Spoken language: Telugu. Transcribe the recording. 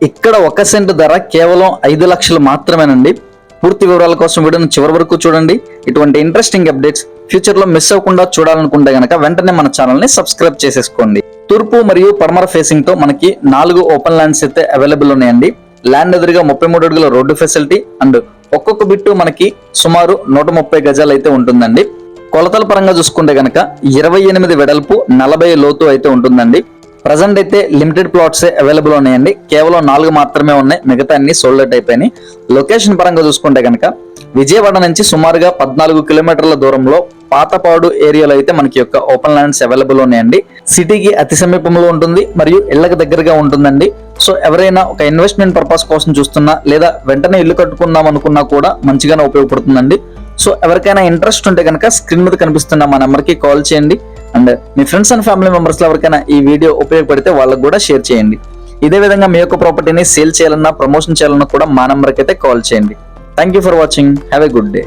ఇక్కడ 1 సెంట్ ధర కేవలం 5 లక్షలు మాత్రమేనండి. పూర్తి వివరాల కోసం వీడియోని చివరి వరకు చూడండి. ఇటువంటి ఇంట్రెస్టింగ్ అప్డేట్స్ ఫ్యూచర్ లో మిస్ అవ్వకుండా చూడాలనుకుంటే గనక వెంటనే మన ఛానల్ ని సబ్స్క్రైబ్ చేసేసుకోండి. తూర్పు మరియు పడమర ఫేసింగ్ తో మనకి 4 ఓపెన్ ల్యాండ్స్ అయితే అవైలబుల్ ఉన్నాయండి. ల్యాండ్ ఎదురుగా 33 అడుగుల రోడ్డు ఫెసిలిటీ అండ్ ఒక్కొక్క బిట్టు మనకి సుమారు 130 గజాలు అయితే ఉంటుందండి. కొలతల పరంగా చూసుకుంటే గనక 28 వెడల్పు 40 లోతు అయితే ఉంటుందండి. ప్రజెంట్ అయితే లిమిటెడ్ ప్లాట్స్ అవైలబుల్ ఉన్నాయండి. కేవలం 4 మాత్రమే ఉన్నాయి, మిగతా అన్ని సోల్డ్ అవుట్ అయిపోయినాయి. లొకేషన్ పరంగా చూసుకుంటే గనక విజయవాడ నుంచి సుమారుగా 14 కిలోమీటర్ల దూరంలో పాతపాడు ఏరియాలో అయితే మనకి యొక్క ఓపెన్ ల్యాండ్స్ అవైలబుల్ ఉన్నాయండి. సిటీకి అతి సమీపంలో ఉంటుంది మరియు ఇళ్లకు దగ్గరగా ఉంటుందండి. సో ఎవరైనా ఒక ఇన్వెస్ట్మెంట్ పర్పస్ కోసం చూస్తున్నా లేదా వెంటనే ఇల్లు కట్టుకుందాం అనుకున్నా కూడా మంచిగానే ఉపయోగపడుతుందండి. సో ఎవరికైనా ఇంట్రెస్ట్ ఉంటే కనుక స్క్రీన్ మీద కనిపిస్తున్న మా నెంబర్కి కాల్ చేయండి. And me friends and family members లో ఎవరికైనా ఈ వీడియో ఉపయోగపడితే వాళ్ళకు కూడా షేర్ చేయండి. ఇదే విధంగా మీ యొక్క ప్రాపర్టీని సేల్ చేయాలన్నా ప్రమోషన్ చేయాలన్నా కూడా మా నెంబర్కి అయితే కాల్ చేయండి. Thank you for watching. Have a good day.